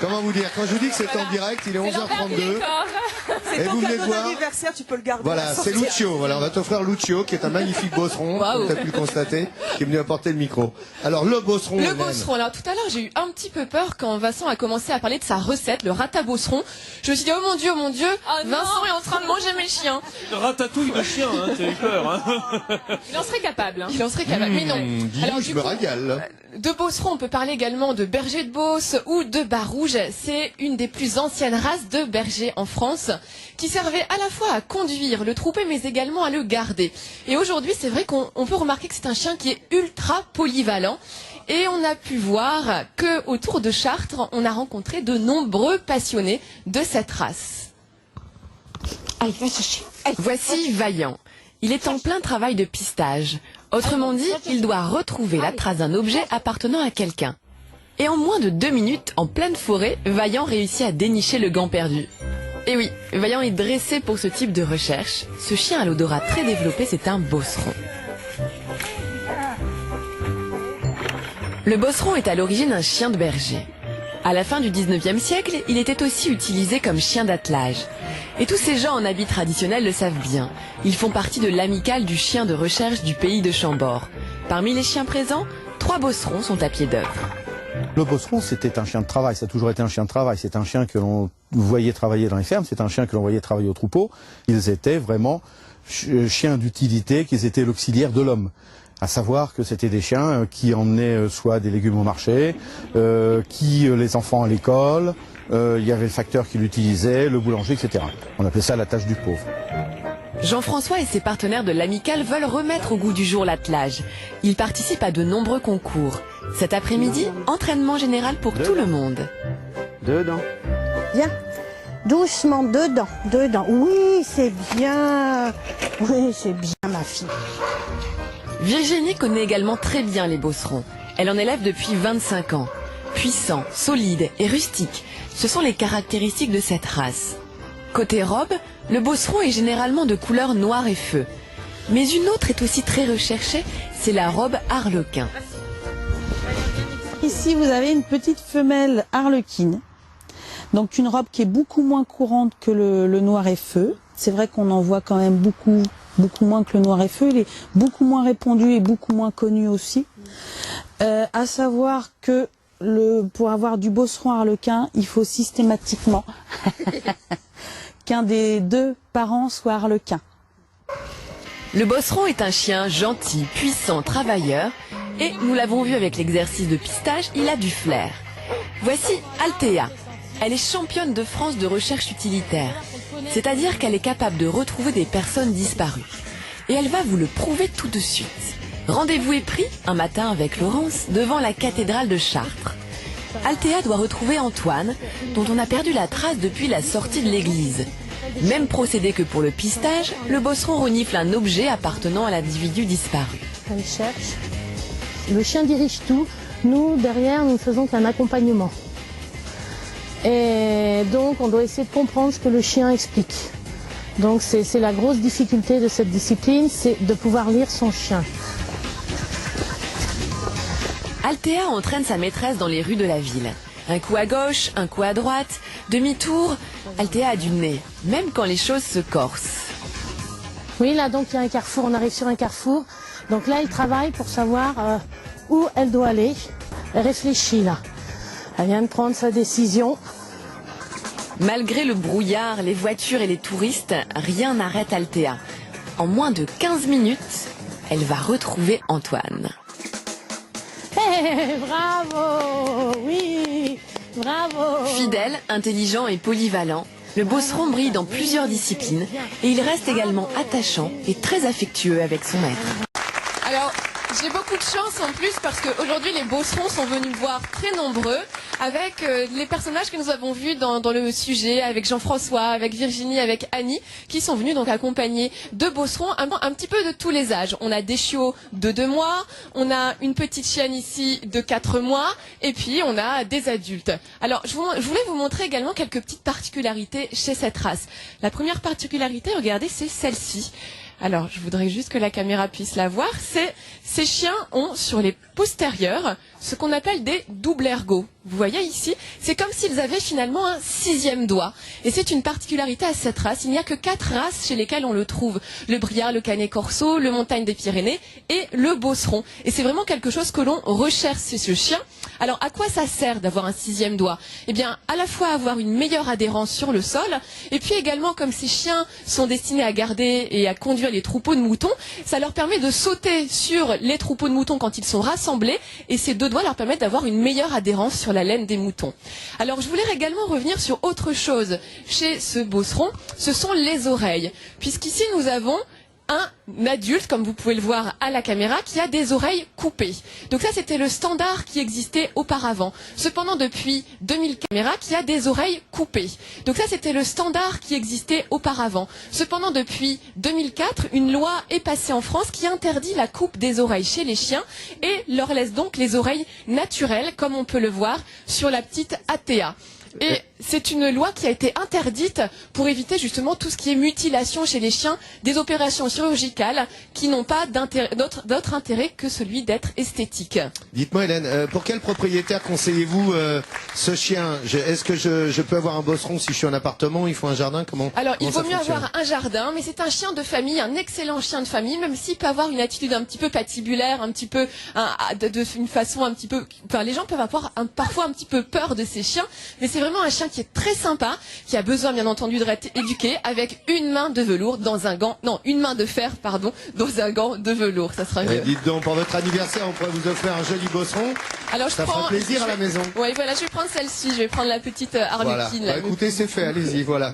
Comment vous dire? Quand je vous dis que c'est en direct, il est 11h32. C'est Et ton vous venez de cadeau voir. d'anniversaire, tu peux le garder. Voilà, c'est Lucio. Voilà, on va t'offrir Lucio, qui est un magnifique bosseron, vous avez pu le constater, qui est venu apporter le micro. Alors, le bosseron. Le bosseron. Alors, tout à l'heure, j'ai eu un petit peu peur quand Vincent a commencé à parler de sa recette, le rata-bosseron. Je me suis dit, oh mon Dieu, Vincent est en train de manger mes chiens. Ratatouille de chien, hein, t'as eu peur. Hein. Il en serait capable. Hein. Il en serait capable, mais non. Alors, je me régale. De bosseron, on peut parler également de berger de Beauce ou de bar rouge. C'est une des plus anciennes races de bergers en France qui servait à la fois à conduire le troupeau mais également à le garder. Et aujourd'hui, c'est vrai qu'on peut remarquer que c'est un chien qui est ultra polyvalent. Et on a pu voir que autour de Chartres, on a rencontré de nombreux passionnés de cette race. Allez, va chercher. Allez. Voici Vaillant. Il est en plein travail de pistage. Autrement dit, il doit retrouver la trace d'un objet appartenant à quelqu'un. Et en moins de 2 minutes, en pleine forêt, Vaillant réussit à dénicher le gant perdu. Et oui, Vaillant est dressé pour ce type de recherche. Ce chien à l'odorat très développé, c'est un bosseron. Le bosseron est à l'origine un chien de berger. À la fin du 19e siècle, il était aussi utilisé comme chien d'attelage. Et tous ces gens en habit traditionnel le savent bien. Ils font partie de l'amicale du chien de recherche du pays de Chambord. Parmi les chiens présents, 3 bosserons sont à pied d'œuvre. Le bosseron, c'était un chien de travail, ça a toujours été un chien de travail. C'est un chien que l'on voyait travailler dans les fermes, c'est un chien que l'on voyait travailler au troupeau. Ils étaient vraiment chiens d'utilité, qu'ils étaient l'auxiliaire de l'homme. À savoir que c'était des chiens qui emmenaient soit des légumes au marché, les enfants à l'école, il y avait le facteur qui l'utilisait, le boulanger, etc. On appelait ça la tâche du pauvre. Jean-François et ses partenaires de l'amicale veulent remettre au goût du jour l'attelage. Ils participent à de nombreux concours. Cet après-midi, entraînement général pour tout le monde. Dedans. Viens. Doucement, dedans, dedans. Oui, c'est bien. Oui, c'est bien, ma fille. Virginie connaît également très bien les bosserons. Elle en élève depuis 25 ans. Puissant, solide et rustique, ce sont les caractéristiques de cette race. Côté robe, le bosseron est généralement de couleur noire et feu. Mais une autre est aussi très recherchée, c'est la robe arlequin. Ici, vous avez une petite femelle arlequine. Donc une robe qui est beaucoup moins courante que le noir et feu. C'est vrai qu'on en voit quand même beaucoup moins que le noir et feu. Il est beaucoup moins répandu et beaucoup moins connu aussi. À savoir que pour avoir du bosseron arlequin, il faut systématiquement qu'un des 2 parents soit arlequin. Le bosseron est un chien gentil, puissant, travailleur. Et nous l'avons vu avec l'exercice de pistage, il a du flair. Voici Althea. Elle est championne de France de recherche utilitaire. C'est-à-dire qu'elle est capable de retrouver des personnes disparues. Et elle va vous le prouver tout de suite. Rendez-vous est pris, un matin avec Laurence, devant la cathédrale de Chartres. Althea doit retrouver Antoine, dont on a perdu la trace depuis la sortie de l'église. Même procédé que pour le pistage, le bosseron renifle un objet appartenant à l'individu disparu. Elle cherche. Le chien dirige tout. Nous, derrière, nous ne faisons qu'un accompagnement. Et donc, on doit essayer de comprendre ce que le chien explique. Donc, c'est la grosse difficulté de cette discipline, c'est de pouvoir lire son chien. Althea entraîne sa maîtresse dans les rues de la ville. Un coup à gauche, un coup à droite, demi-tour. Althea a du nez, même quand les choses se corsent. Oui, là, donc, il y a un carrefour. On arrive sur un carrefour. Donc là, elle travaille pour savoir où elle doit aller. Elle réfléchit, là. Elle vient de prendre sa décision. Malgré le brouillard, les voitures et les touristes, rien n'arrête Althea. En moins de 15 minutes, elle va retrouver Antoine. Hey, bravo! Oui! Bravo! Fidèle, intelligent et polyvalent, le bosseron brille dans plusieurs disciplines et il reste également attachant et très affectueux avec son maître. Alors, j'ai beaucoup de chance en plus parce qu'aujourd'hui les bosserons sont venus me voir très nombreux avec les personnages que nous avons vus dans le sujet, avec Jean-François, avec Virginie, avec Annie, qui sont venus donc accompagner de bosserons un petit peu de tous les âges. On a des chiots de 2 mois, on a une petite chienne ici de 4 mois, et puis on a des adultes. Alors, je voulais vous montrer également quelques petites particularités chez cette race. La première particularité, regardez, c'est celle-ci. Alors, je voudrais juste que la caméra puisse la voir. Ces chiens ont sur les postérieurs ce qu'on appelle des doubles ergots. vous voyez ici, c'est comme s'ils avaient finalement un 6e doigt. Et c'est une particularité à cette race. Il n'y a que 4 races chez lesquelles on le trouve. Le Briard, le Canet Corso, le Montagne des Pyrénées et le Beauceron. Et c'est vraiment quelque chose que l'on recherche chez ce chien. Alors, à quoi ça sert d'avoir un 6e doigt? Eh bien, à la fois avoir une meilleure adhérence sur le sol, et puis également, comme ces chiens sont destinés à garder et à conduire les troupeaux de moutons, ça leur permet de sauter sur les troupeaux de moutons quand ils sont rassemblés, et ces 2 doigts leur permettent d'avoir une meilleure adhérence sur la laine des moutons. Alors, je voulais également revenir sur autre chose. Chez ce Beauceron, ce sont les oreilles, puisqu'ici nous avons un adulte, comme vous pouvez le voir à la caméra, qui a des oreilles coupées. Donc ça, c'était le standard qui existait auparavant. Cependant, depuis 2000 caméras, qui a des oreilles coupées. Donc ça, c'était le standard qui existait auparavant. Cependant, depuis 2004, une loi est passée en France qui interdit la coupe des oreilles chez les chiens et leur laisse donc les oreilles naturelles, comme on peut le voir sur la petite ATA. Et c'est une loi qui a été interdite pour éviter justement tout ce qui est mutilation chez les chiens, des opérations chirurgicales qui n'ont pas d'autre intérêt que celui d'être esthétique. Dites-moi Hélène, pour quel propriétaire conseillez-vous ce chien? Est-ce que je peux avoir un Beauceron si je suis en appartement? Il faut un jardin? Alors il vaut mieux avoir un jardin, mais c'est un chien de famille, un excellent chien de famille, même s'il peut avoir une attitude un petit peu patibulaire, un petit peu une façon un petit peu. Enfin, les gens peuvent avoir parfois un petit peu peur de ces chiens, mais c'est vraiment un chien qui est très sympa, qui a besoin bien entendu d'être éduqué, avec une main de velours dans un gant, non, une main de fer, pardon, dans un gant de velours, ça sera mieux. Dites donc, pour votre anniversaire, on pourrait vous offrir un joli Beauceron. Alors ça fera plaisir à la maison. Oui, voilà, je vais prendre celle-ci, je vais prendre la petite Harlequin. Voilà. Bah, écoutez, c'est fait, allez-y, voilà.